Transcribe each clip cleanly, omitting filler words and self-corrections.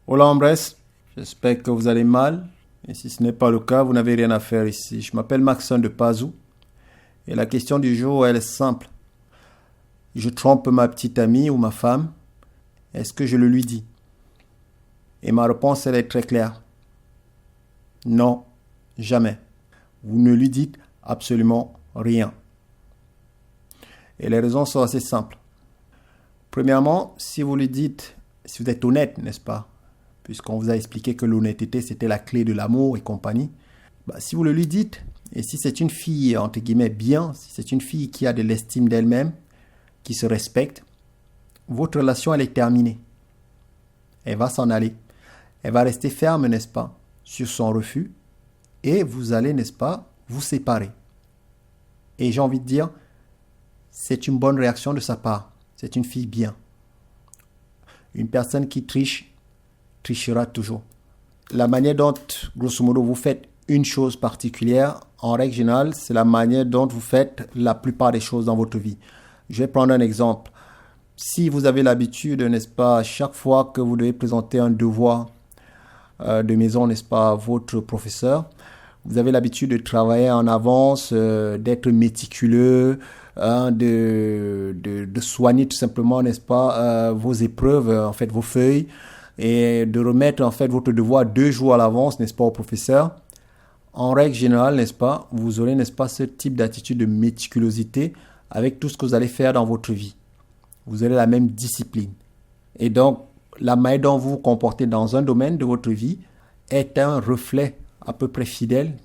Hola hombres, j'espère que vous allez mal. Et si ce n'est pas le cas, vous n'avez rien à faire ici. Je m'appelle Maxon de Pazou. Et la question du jour, elle est simple. Je trompe ma petite amie ou ma femme. Est-ce que je le lui dis? Et ma réponse, elle est très claire. Non, jamais. Vous ne lui dites absolument rien. Et les raisons sont assez simples. Premièrement, si vous lui dites, si vous êtes honnête, n'est-ce pas? Puisqu'on vous a expliqué que l'honnêteté, c'était la clé de l'amour et compagnie. Si vous le lui dites, et si c'est une fille, entre guillemets, bien, si c'est une fille qui a de l'estime d'elle-même, qui se respecte, votre relation, elle est terminée. Elle va s'en aller. Elle va rester ferme, n'est-ce pas, sur son refus. Et vous allez, n'est-ce pas, vous séparer. Et j'ai envie de dire, c'est une bonne réaction de sa part. C'est une fille bien. Une personne qui trichera toujours. La manière dont, grosso modo, vous faites une chose particulière, en règle générale, c'est la manière dont vous faites la plupart des choses dans votre vie. Je vais prendre un exemple. Si vous avez l'habitude, n'est-ce pas, chaque fois que vous devez présenter un devoir de maison, n'est-ce pas, à votre professeur, vous avez l'habitude de travailler en avance, d'être méticuleux, de soigner tout simplement, n'est-ce pas, vos épreuves, en fait, vos feuilles, et de remettre en fait votre devoir 2 jours à l'avance, n'est-ce pas, au professeur. En règle générale, n'est-ce pas, vous aurez, n'est-ce pas, ce type d'attitude de méticulosité avec tout ce que vous allez faire dans votre vie. Vous aurez la même discipline. Et donc, la manière dont vous vous comportez dans un domaine de votre vie est un reflet à peu près fidèle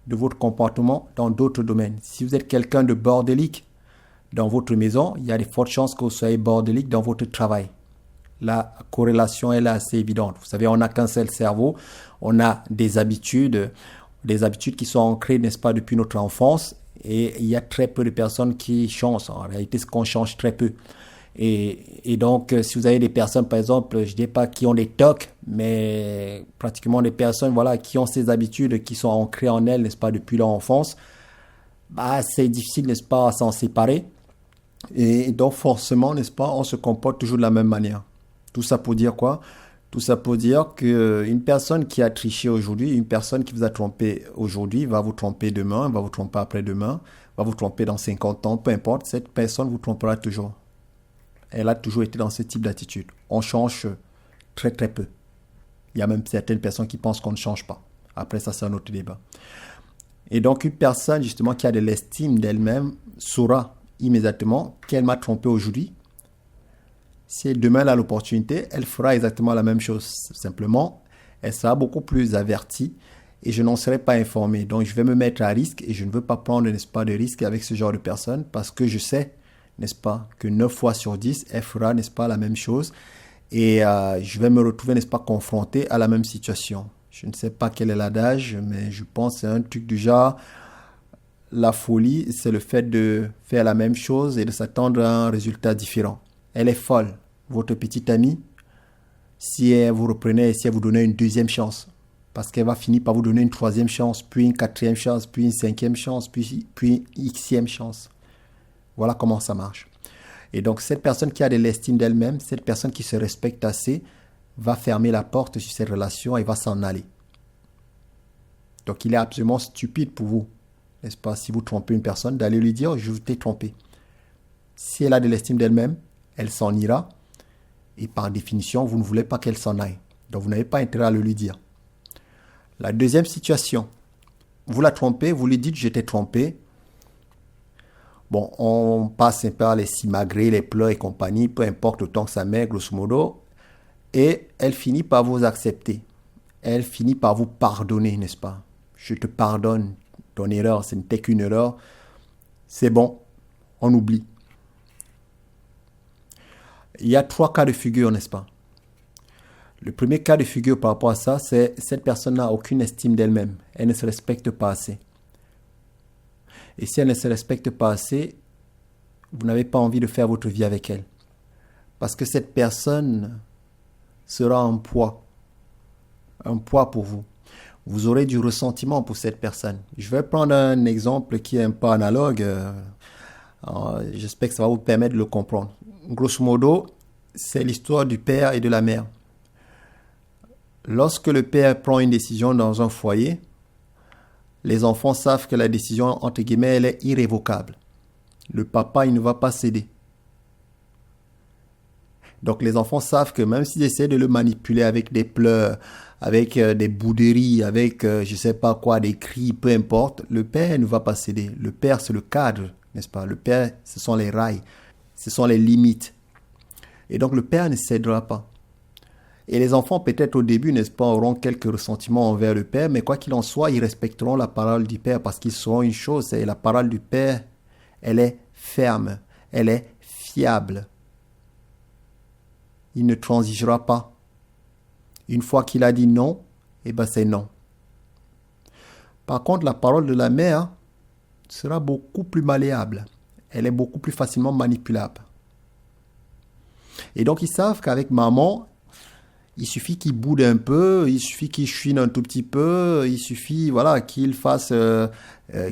de votre comportement dans d'autres domaines. Si vous êtes quelqu'un de bordélique dans votre maison, il y a de fortes chances que vous soyez bordélique dans votre travail. La corrélation elle est assez évidente. Vous savez, on n'a qu'un seul cerveau, on a des habitudes qui sont ancrées, n'est-ce pas, depuis notre enfance, et il y a très peu de personnes qui changent. En réalité, ce qu'on change très peu. Et donc, si vous avez des personnes, par exemple, je ne dis pas qui ont des TOC, mais pratiquement des personnes, voilà, qui ont ces habitudes qui sont ancrées en elles, n'est-ce pas, depuis leur enfance, c'est difficile, n'est-ce pas, à s'en séparer. Et donc, forcément, n'est-ce pas, on se comporte toujours de la même manière. Tout ça pour dire quoi? Tout ça pour dire qu'une personne qui a triché aujourd'hui, une personne qui vous a trompé aujourd'hui, va vous tromper demain, va vous tromper après-demain, va vous tromper dans 50 ans, peu importe, cette personne vous trompera toujours. Elle a toujours été dans ce type d'attitude. On change très très peu. Il y a même certaines personnes qui pensent qu'on ne change pas. Après ça, c'est un autre débat. Et donc, une personne justement qui a de l'estime d'elle-même saura immédiatement qu'elle m'a trompé aujourd'hui. Si demain elle a l'opportunité, elle fera exactement la même chose. Simplement, elle sera beaucoup plus avertie et je n'en serai pas informé. Donc, je vais me mettre à risque et je ne veux pas prendre, n'est-ce pas, de risque avec ce genre de personne parce que je sais, n'est-ce pas, que 9 fois sur 10, elle fera, n'est-ce pas, la même chose et je vais me retrouver, n'est-ce pas, confronté à la même situation. Je ne sais pas quel est l'adage, mais je pense que c'est un truc du genre, la folie, c'est le fait de faire la même chose et de s'attendre à un résultat différent. Elle est folle, votre petite amie, si elle vous reprenait, si elle vous donnait une deuxième chance. Parce qu'elle va finir par vous donner une troisième chance, puis une quatrième chance, puis une cinquième chance, puis une xème chance. Voilà comment ça marche. Et donc, cette personne qui a de l'estime d'elle-même, cette personne qui se respecte assez, va fermer la porte sur cette relation et va s'en aller. Donc, il est absolument stupide pour vous, n'est-ce pas, si vous trompez une personne, d'aller lui dire « je t'ai trompé ». Si elle a de l'estime d'elle-même, elle s'en ira. Et par définition, vous ne voulez pas qu'elle s'en aille. Donc, vous n'avez pas intérêt à le lui dire. La deuxième situation, vous la trompez, vous lui dites « je t'ai trompé ». Bon, on passe un peu par les simagrées, les pleurs et compagnie, peu importe autant que ça met, grosso modo. Et elle finit par vous accepter. Elle finit par vous pardonner, n'est-ce pas? Je te pardonne ton erreur, ce n'était qu'une erreur. C'est bon, on oublie. Il y a 3 cas de figure, n'est-ce pas? Le premier cas de figure par rapport à ça, c'est cette personne n'a aucune estime d'elle-même. Elle ne se respecte pas assez. Et si elle ne se respecte pas assez, vous n'avez pas envie de faire votre vie avec elle. Parce que cette personne sera un poids pour vous. Vous aurez du ressentiment pour cette personne. Je vais prendre un exemple qui est un peu analogue. J'espère que ça va vous permettre de le comprendre. Grosso modo, c'est l'histoire du père et de la mère. Lorsque le père prend une décision dans un foyer, les enfants savent que la décision, entre guillemets, elle est irrévocable. Le papa, il ne va pas céder. Donc les enfants savent que même s'ils essaient de le manipuler avec des pleurs, avec des bouderies, avec je ne sais pas quoi, des cris, peu importe, le père ne va pas céder. Le père, c'est le cadre, n'est-ce pas? Le père, ce sont les rails, ce sont les limites. Et donc le père ne cédera pas. Et les enfants, peut-être au début, n'est-ce pas, auront quelques ressentiments envers le père, mais quoi qu'il en soit, ils respecteront la parole du père parce qu'ils sauront une chose, c'est la parole du père, elle est ferme, elle est fiable. Il ne transigera pas. Une fois qu'il a dit non, eh ben c'est non. Par contre, la parole de la mère sera beaucoup plus malléable. Elle est beaucoup plus facilement manipulable. Et donc, ils savent qu'avec maman, il suffit qu'il boude un peu, il suffit qu'il chouine un tout petit peu, il suffit qu'il fasse,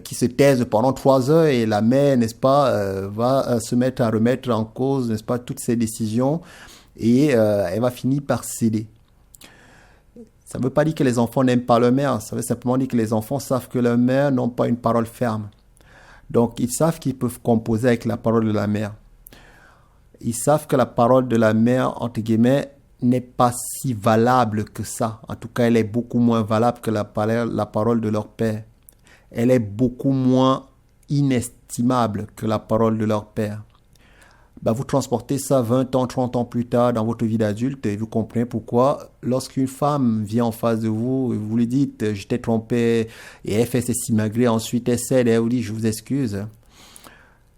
qu'il se taise pendant 3 heures et la mère, n'est-ce pas, va se mettre à remettre en cause, n'est-ce pas, toutes ses décisions et elle va finir par céder. Ça ne veut pas dire que les enfants n'aiment pas leur mère, ça veut simplement dire que les enfants savent que leur mère n'ont pas une parole ferme. Donc, ils savent qu'ils peuvent composer avec la parole de la mère. Ils savent que la parole de la mère, entre guillemets, n'est pas si valable que ça. En tout cas, elle est beaucoup moins valable que la parole de leur père. Elle est beaucoup moins inestimable que la parole de leur père. Vous transportez ça 20 ans, 30 ans plus tard dans votre vie d'adulte et vous comprenez pourquoi lorsqu'une femme vient en face de vous et vous lui dites « je t'ai trompé » et elle fait ses simagrées, ensuite elle cède et elle vous dit « je vous excuse »,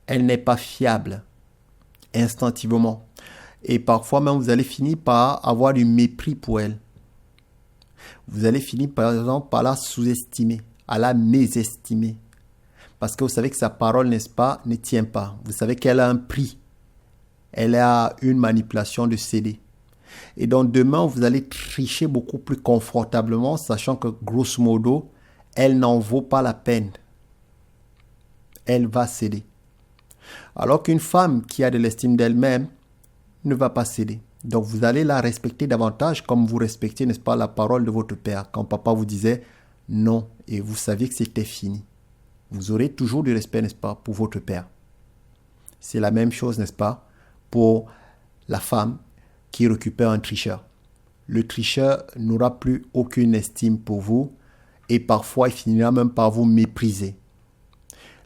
elle n'est pas fiable instinctivement. Et parfois même vous allez finir par avoir du mépris pour elle. Vous allez finir par exemple par la sous-estimer, à la mésestimer. Parce que vous savez que sa parole, n'est-ce pas, ne tient pas. Vous savez qu'elle a un prix. Elle a une manipulation de céder. Et donc demain, vous allez tricher beaucoup plus confortablement, sachant que grosso modo, elle n'en vaut pas la peine. Elle va céder. Alors qu'une femme qui a de l'estime d'elle-même ne va pas céder. Donc vous allez la respecter davantage comme vous respectez, n'est-ce pas, la parole de votre père. Quand papa vous disait non et vous saviez que c'était fini. Vous aurez toujours du respect, n'est-ce pas, pour votre père. C'est la même chose, n'est-ce pas, pour la femme qui récupère un tricheur. Le tricheur n'aura plus aucune estime pour vous et parfois il finira même par vous mépriser.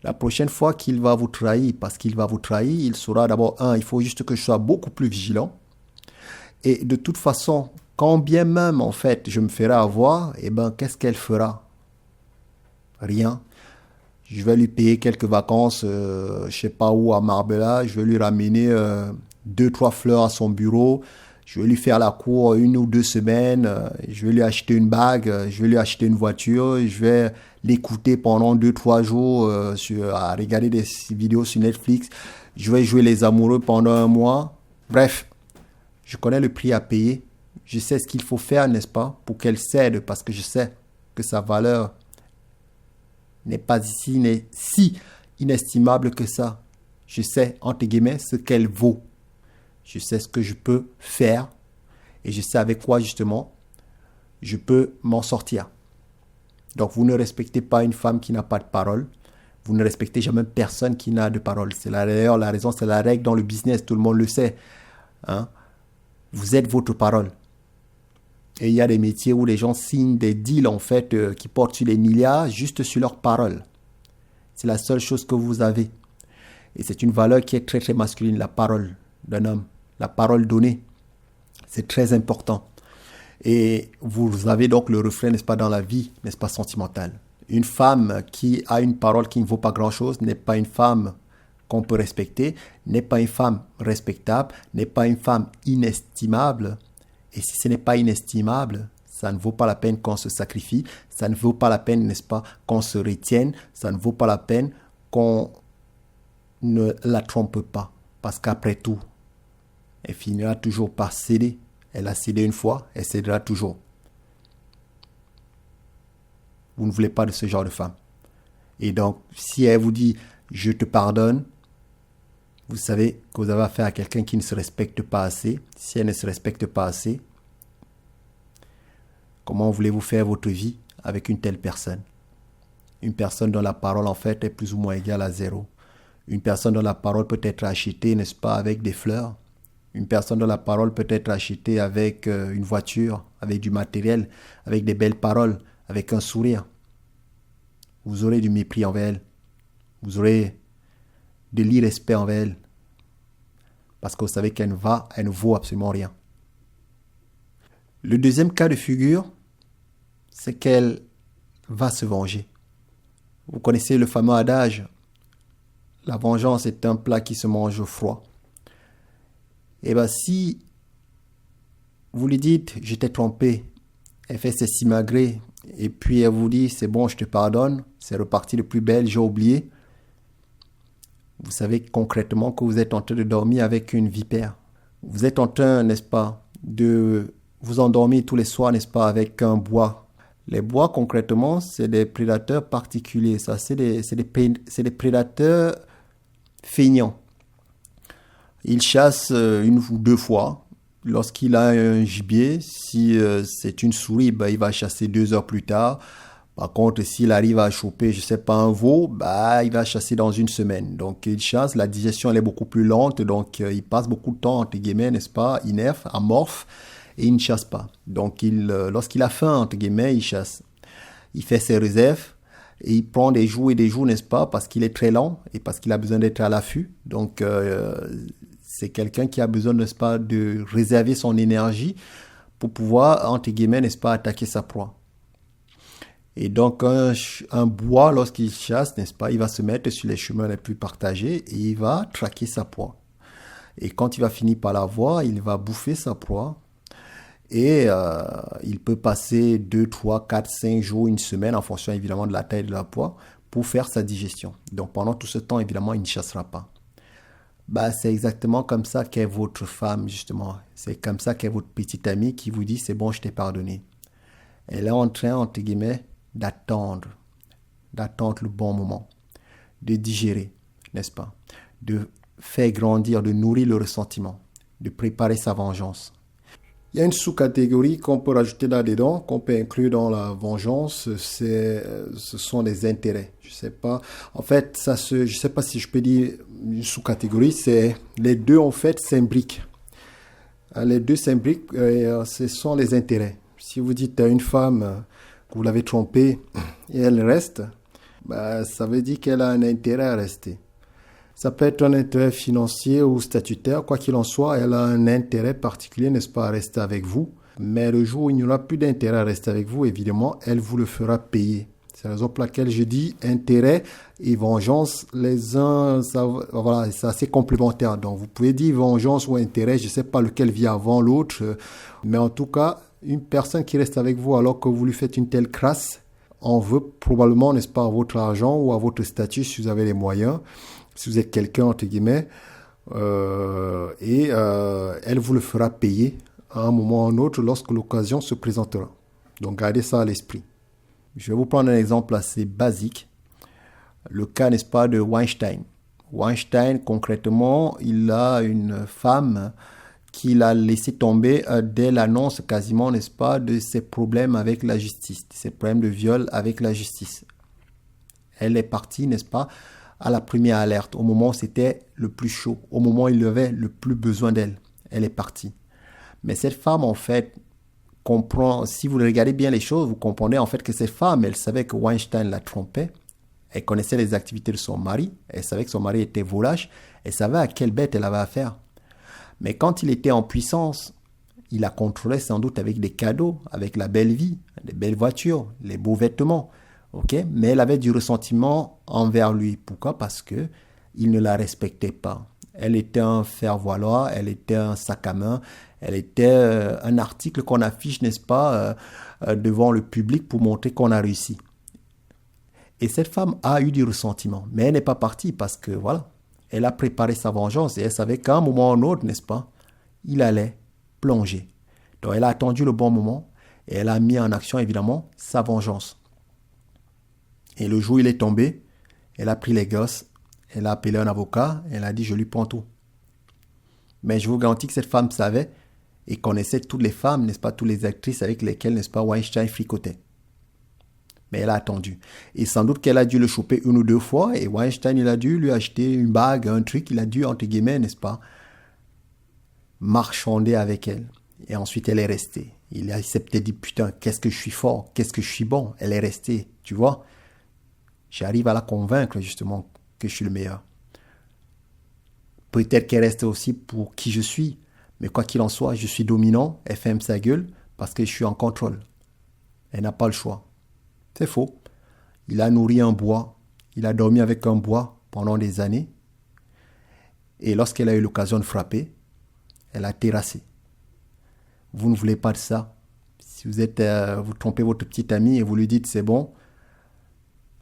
La prochaine fois qu'il va vous trahir, parce qu'il va vous trahir, il saura d'abord, il faut juste que je sois beaucoup plus vigilant. Et de toute façon, quand bien même, en fait, je me ferai avoir, qu'est-ce qu'elle fera? Rien. Je vais lui payer quelques vacances, je ne sais pas où, à Marbella. Je vais lui ramener 2-3 fleurs à son bureau. Je vais lui faire la cour 1 ou 2 semaines. Je vais lui acheter une bague. Je vais lui acheter une voiture. Je vais l'écouter pendant 2-3 jours à regarder des vidéos sur Netflix. Je vais jouer les amoureux pendant 1 mois. Bref, je connais le prix à payer. Je sais ce qu'il faut faire, n'est-ce pas, pour qu'elle cède, parce que je sais que sa valeur n'est pas ici, n'est si inestimable que ça. Je sais, entre guillemets, ce qu'elle vaut. Je sais ce que je peux faire et je sais avec quoi, justement, je peux m'en sortir. Donc, vous ne respectez pas une femme qui n'a pas de parole. Vous ne respectez jamais personne qui n'a de parole. C'est d'ailleurs la raison, c'est la règle dans le business, tout le monde le sait. Vous êtes votre parole. Et il y a des métiers où les gens signent des deals, en fait, qui portent sur les milliards juste sur leur parole. C'est la seule chose que vous avez. Et c'est une valeur qui est très, très masculine, la parole d'un homme. La parole donnée. C'est très important. Et vous avez donc le reflet, n'est-ce pas, dans la vie, n'est-ce pas, sentimentale. Une femme qui a une parole qui ne vaut pas grand-chose n'est pas une femme qu'on peut respecter, n'est pas une femme respectable, n'est pas une femme inestimable. Et si ce n'est pas inestimable, ça ne vaut pas la peine qu'on se sacrifie, ça ne vaut pas la peine, n'est-ce pas, qu'on se retienne, ça ne vaut pas la peine qu'on ne la trompe pas. Parce qu'après tout, elle finira toujours par céder. Elle a cédé une fois, elle cédera toujours. Vous ne voulez pas de ce genre de femme. Et donc, si elle vous dit « je te pardonne », vous savez que vous avez affaire à quelqu'un qui ne se respecte pas assez. Si elle ne se respecte pas assez, comment voulez-vous faire votre vie avec une telle personne? Une personne dont la parole, en fait, est plus ou moins égale à zéro. Une personne dont la parole peut être achetée, n'est-ce pas, avec des fleurs. Une personne dont la parole peut être achetée avec une voiture, avec du matériel, avec des belles paroles, avec un sourire. Vous aurez du mépris envers elle. Vous aurez de l'irrespect envers elle. Parce que vous savez qu'elle ne vaut absolument rien. Le deuxième cas de figure, c'est qu'elle va se venger. Vous connaissez le fameux adage, la vengeance est un plat qui se mange froid. Et bien si vous lui dites, je t'ai trompé, elle fait ses simagrées, et puis elle vous dit, c'est bon, je te pardonne, c'est reparti de plus belle, j'ai oublié. Vous savez concrètement que vous êtes en train de dormir avec une vipère. Vous êtes en train, n'est-ce pas, de vous endormir tous les soirs, n'est-ce pas, avec un bois. Les bois, concrètement, c'est des prédateurs particuliers. Ça, c'est des prédateurs feignants. Ils chassent une ou deux fois. Lorsqu'il a un gibier, si c'est une souris, bah, il va chasser 2 heures plus tard. Par contre, s'il arrive à choper, je sais pas, un veau, bah, il va chasser dans 1 semaine. Donc, il chasse, la digestion, elle est beaucoup plus lente. Donc, il passe beaucoup de temps, entre guillemets, n'est-ce pas, inerte, amorphe, et il ne chasse pas. Donc, lorsqu'il a faim, entre guillemets, il chasse. Il fait ses réserves, et il prend des jours et des jours, n'est-ce pas, parce qu'il est très lent, et parce qu'il a besoin d'être à l'affût. Donc, c'est quelqu'un qui a besoin, n'est-ce pas, de réserver son énergie pour pouvoir, entre guillemets, n'est-ce pas, attaquer sa proie. Et donc, un bois, lorsqu'il chasse, n'est-ce pas, il va se mettre sur les chemins les plus partagés et il va traquer sa proie. Et quand il va finir par la voir, il va bouffer sa proie. Et il peut passer 2, 3, 4, 5 jours, 1 semaine, en fonction évidemment de la taille de la proie, pour faire sa digestion. Donc, pendant tout ce temps, évidemment, il ne chassera pas. Bah, c'est exactement comme ça qu'est votre femme, justement. C'est comme ça qu'est votre petite amie qui vous dit, c'est bon, je t'ai pardonné. Elle est en train, entre guillemets, d'attendre le bon moment, de digérer, n'est-ce pas, de faire grandir, de nourrir le ressentiment, de préparer sa vengeance. Il y a une sous-catégorie qu'on peut rajouter là-dedans, qu'on peut inclure dans la vengeance, ce sont les intérêts. Je sais pas, en fait, je sais pas si je peux dire une sous-catégorie, c'est les deux en fait s'imbriquent. Les deux s'imbriquent, ce sont les intérêts. Si vous dites à une femme que vous l'avez trompée et elle reste, bah, ça veut dire qu'elle a un intérêt à rester. Ça peut être un intérêt financier ou statutaire, quoi qu'il en soit, elle a un intérêt particulier, n'est-ce pas, à rester avec vous. Mais le jour où il n'y aura plus d'intérêt à rester avec vous, évidemment, elle vous le fera payer. C'est la raison pour laquelle je dis intérêt et vengeance, les uns, voilà, c'est assez complémentaire. Donc, vous pouvez dire vengeance ou intérêt, je ne sais pas lequel vient avant l'autre, mais en tout cas, une personne qui reste avec vous alors que vous lui faites une telle crasse, en veut probablement, n'est-ce pas, à votre argent ou à votre statut si vous avez les moyens, si vous êtes quelqu'un, entre guillemets, elle vous le fera payer à un moment ou à un autre lorsque l'occasion se présentera. Donc, gardez ça à l'esprit. Je vais vous prendre un exemple assez basique. Le cas, n'est-ce pas, de Weinstein. Weinstein, concrètement, il a une femme qu'il a laissé tomber dès l'annonce quasiment, n'est-ce pas, de ses problèmes avec la justice, de ses problèmes de viol avec la justice. Elle est partie, n'est-ce pas, à la première alerte, au moment où c'était le plus chaud, au moment où il avait le plus besoin d'elle. Elle est partie. Mais cette femme, en fait, comprend, si vous regardez bien les choses, vous comprenez en fait que cette femme, elle savait que Weinstein la trompait, elle connaissait les activités de son mari, elle savait que son mari était volage, elle savait à quelle bête elle avait affaire. Mais quand il était en puissance, il la contrôlait sans doute avec des cadeaux, avec la belle vie, les belles voitures, les beaux vêtements. Okay? Mais elle avait du ressentiment envers lui. Pourquoi? Parce que il ne la respectait pas. Elle était un faire-valoir, elle était un sac à main, elle était un article qu'on affiche, n'est-ce pas, devant le public pour montrer qu'on a réussi. Et cette femme a eu du ressentiment, mais elle n'est pas partie parce que, voilà, elle a préparé sa vengeance et elle savait qu'à un moment ou un autre, n'est-ce pas, il allait plonger. Donc elle a attendu le bon moment et elle a mis en action, évidemment, sa vengeance. Et le jour où il est tombé, elle a pris les gosses, elle a appelé un avocat, elle a dit, je lui prends tout. Mais je vous garantis que cette femme savait et connaissait toutes les femmes, n'est-ce pas, toutes les actrices avec lesquelles, n'est-ce pas, Weinstein fricotait. Mais elle a attendu. Et sans doute qu'elle a dû le choper une ou deux fois et Weinstein, il a dû lui acheter une bague, un truc, il a dû, entre guillemets, n'est-ce pas, marchander avec elle. Et ensuite, elle est restée. Il s'est peut-être dit, putain, qu'est-ce que je suis fort, qu'est-ce que je suis bon. Elle est restée, tu vois. J'arrive à la convaincre, justement, que je suis le meilleur. Peut-être qu'elle reste aussi pour qui je suis. Mais quoi qu'il en soit, je suis dominant, elle ferme sa gueule parce que je suis en contrôle. Elle n'a pas le choix. C'est faux. Il a nourri un bois. Il a dormi avec un bois pendant des années. Et lorsqu'elle a eu l'occasion de frapper, elle a terrassé. Vous ne voulez pas de ça. Si vous trompez votre petite amie et vous lui dites c'est bon,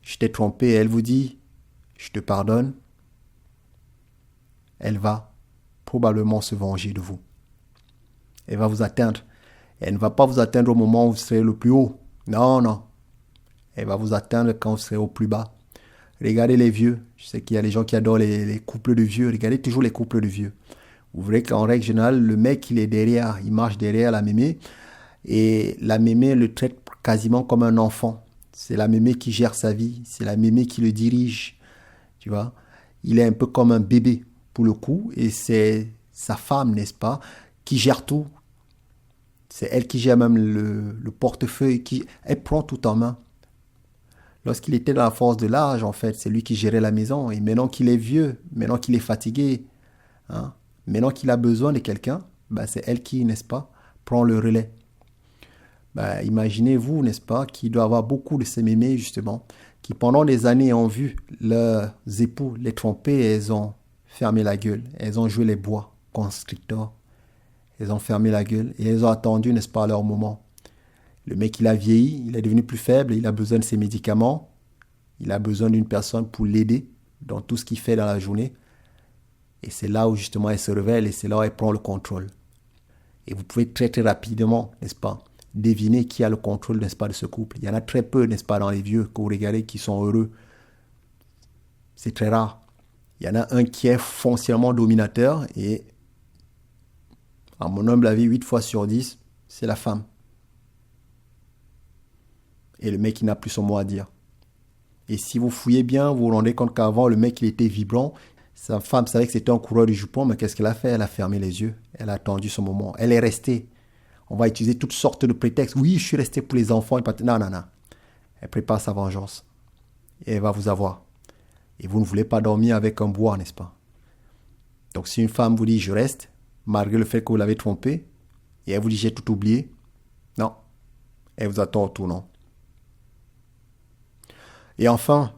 je t'ai trompé, et elle vous dit je te pardonne, elle va probablement se venger de vous. Elle va vous atteindre. Elle ne va pas vous atteindre au moment où vous serez le plus haut. Non, non. Elle va vous atteindre quand vous serez au plus bas. Regardez les vieux. Je sais qu'il y a des gens qui adorent les couples de vieux. Regardez toujours les couples de vieux. Vous verrez qu'en règle générale, le mec, il est derrière. Il marche derrière la mémé. Et la mémé le traite quasiment comme un enfant. C'est la mémé qui gère sa vie. C'est la mémé qui le dirige. Tu vois. Il est un peu comme un bébé, pour le coup. Et c'est sa femme, n'est-ce pas, qui gère tout. C'est elle qui gère même le portefeuille. Elle prend tout en main. Lorsqu'il était dans la force de l'âge, en fait, c'est lui qui gérait la maison. Et maintenant qu'il est vieux, maintenant qu'il est fatigué, hein, maintenant qu'il a besoin de quelqu'un, bah, c'est elle qui, n'est-ce pas, prend le relais. Bah, imaginez-vous, n'est-ce pas, qu'il doit avoir beaucoup de ces mémés, justement, qui pendant des années ont vu leurs époux les tromper et elles ont fermé la gueule. Elles ont joué les bois constricteurs. Elles ont fermé la gueule et elles ont attendu, n'est-ce pas, leur moment. Le mec, il a vieilli, il est devenu plus faible, il a besoin de ses médicaments, il a besoin d'une personne pour l'aider dans tout ce qu'il fait dans la journée. Et c'est là où justement elle se révèle et c'est là où elle prend le contrôle. Et vous pouvez très très rapidement, n'est-ce pas, deviner qui a le contrôle, n'est-ce pas, de ce couple. Il y en a très peu, n'est-ce pas, dans les vieux que vous regardez qui sont heureux. C'est très rare. Il y en a un qui est foncièrement dominateur et, à mon humble avis, 8 fois sur 10, c'est la femme. Et le mec, il n'a plus son mot à dire. Et si vous fouillez bien, vous vous rendez compte qu'avant, le mec, il était vibrant. Sa femme savait que c'était un coureur du jupon, mais qu'est-ce qu'elle a fait? Elle a fermé les yeux. Elle a attendu son moment. Elle est restée. On va utiliser toutes sortes de prétextes. Oui, je suis resté pour les enfants. Non, non, non. Elle prépare sa vengeance. Et elle va vous avoir. Et vous ne voulez pas dormir avec un bois, n'est-ce pas? Donc, si une femme vous dit, je reste, malgré le fait que vous l'avez trompée, et elle vous dit, j'ai tout oublié, non. Elle vous attend au tournant. Et enfin,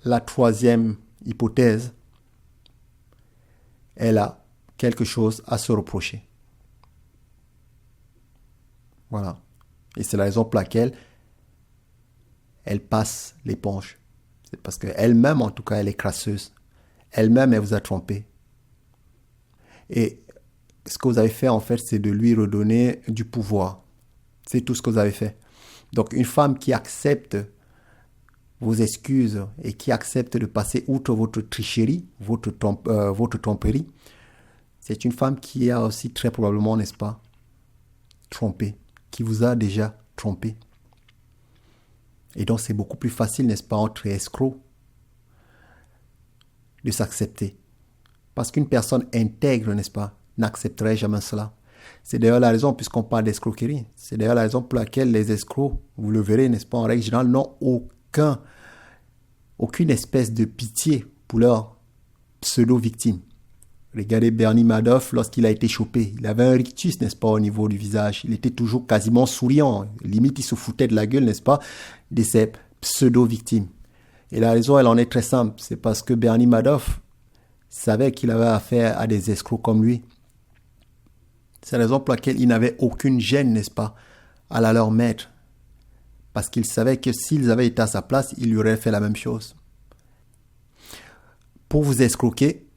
la troisième hypothèse, elle a quelque chose à se reprocher. Voilà. Et c'est la raison pour laquelle elle passe l'éponge. C'est parce qu'elle-même, en tout cas, elle est crasseuse. Elle-même, elle vous a trompé. Et ce que vous avez fait, en fait, c'est de lui redonner du pouvoir. C'est tout ce que vous avez fait. Donc, une femme qui accepte vos excuses et qui accepte de passer outre votre tricherie, votre tromperie, c'est une femme qui a aussi très probablement, n'est-ce pas, trompé, qui vous a déjà trompé. Et donc c'est beaucoup plus facile, n'est-ce pas, entre escrocs, de s'accepter. Parce qu'une personne intègre, n'est-ce pas, n'accepterait jamais cela. C'est d'ailleurs la raison, puisqu'on parle d'escroquerie, c'est d'ailleurs la raison pour laquelle les escrocs, vous le verrez, n'est-ce pas, en règle générale, n'ont aucune espèce de pitié pour leurs pseudo-victimes. Regardez Bernie Madoff lorsqu'il a été chopé. Il avait un rictus, n'est-ce pas, au niveau du visage. Il était toujours quasiment souriant. Limite, il se foutait de la gueule, n'est-ce pas, de ses pseudo-victimes. Et la raison, elle en est très simple. C'est parce que Bernie Madoff savait qu'il avait affaire à des escrocs comme lui. C'est la raison pour laquelle il n'avait aucune gêne, n'est-ce pas, à la leur mettre. Parce qu'il savait que s'ils avaient été à sa place, il lui aurait fait la même chose. Pour vous escroquer,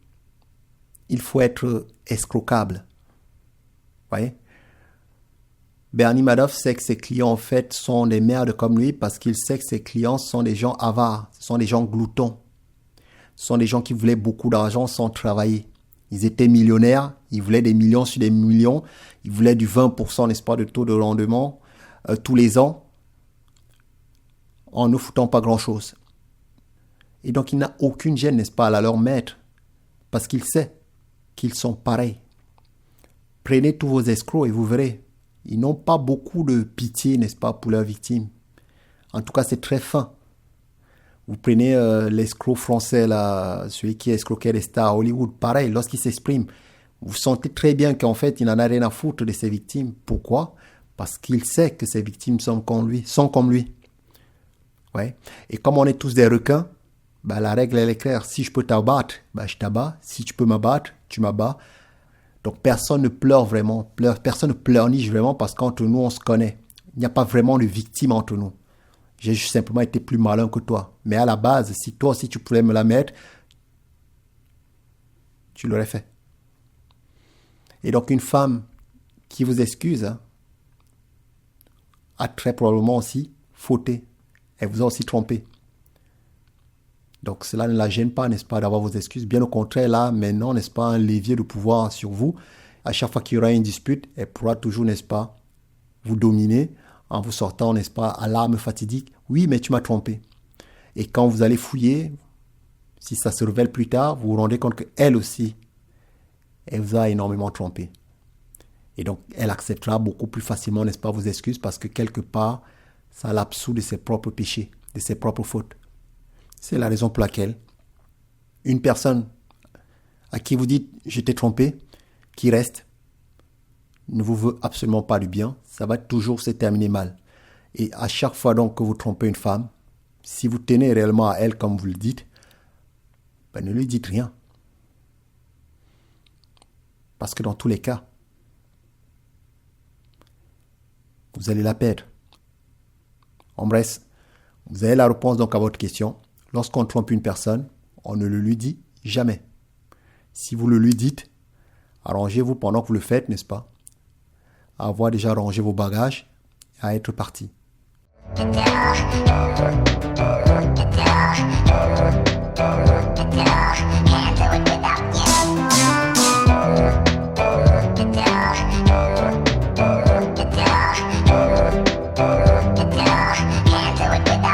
il faut être escroquable. Vous voyez? Bernie Madoff sait que ses clients, en fait, sont des merdes comme lui parce qu'il sait que ses clients sont des gens avares, sont des gens gloutons. Ce sont des gens qui voulaient beaucoup d'argent sans travailler. Ils étaient millionnaires, ils voulaient des millions sur des millions, ils voulaient du 20%, n'est-ce pas, de taux de rendement tous les ans en ne foutant pas grand-chose. Et donc, il n'a aucune gêne, n'est-ce pas, à leur mettre parce qu'il sait qu'ils sont pareils. Prenez tous vos escrocs et vous verrez. Ils n'ont pas beaucoup de pitié, n'est-ce pas, pour leurs victimes. En tout cas, c'est très fin. Vous prenez l'escroc français, là, celui qui escroquait les stars à Hollywood, pareil, lorsqu'il s'exprime, vous sentez très bien qu'en fait, il n'en a rien à foutre de ses victimes. Pourquoi? Parce qu'il sait que ses victimes sont comme lui. Ouais. Et comme on est tous des requins, bah, la règle, elle est claire. Si je peux t'abattre, bah, je t'abats. Si tu peux m'abattre, tu m'abats. Donc, personne ne pleure vraiment. Personne ne pleurniche vraiment parce qu'entre nous, on se connaît. Il n'y a pas vraiment de victime entre nous. J'ai juste simplement été plus malin que toi. Mais à la base, si toi aussi tu pouvais me la mettre, tu l'aurais fait. Et donc, une femme qui vous excuse a très probablement aussi fauté. Elle vous a aussi trompé. Donc, cela ne la gêne pas, n'est-ce pas, d'avoir vos excuses. Bien au contraire, là, maintenant, n'est-ce pas, un levier de pouvoir sur vous. À chaque fois qu'il y aura une dispute, elle pourra toujours, n'est-ce pas, vous dominer en vous sortant, n'est-ce pas, à l'arme fatidique. Oui, mais tu m'as trompé. Et quand vous allez fouiller, si ça se révèle plus tard, vous vous rendez compte qu'elle aussi, elle vous a énormément trompé. Et donc, elle acceptera beaucoup plus facilement, n'est-ce pas, vos excuses parce que quelque part, ça l'absout de ses propres péchés, de ses propres fautes. C'est la raison pour laquelle une personne à qui vous dites « je t'ai trompé », qui reste, ne vous veut absolument pas du bien, ça va toujours se terminer mal. Et à chaque fois donc que vous trompez une femme, si vous tenez réellement à elle comme vous le dites, ben ne lui dites rien. Parce que dans tous les cas, vous allez la perdre. En bref, vous avez la réponse donc à votre question. Lorsqu'on trompe une personne, on ne le lui dit jamais. Si vous le lui dites, arrangez-vous pendant que vous le faites, n'est-ce pas? À avoir déjà rangé vos bagages et à être parti. Can't do it without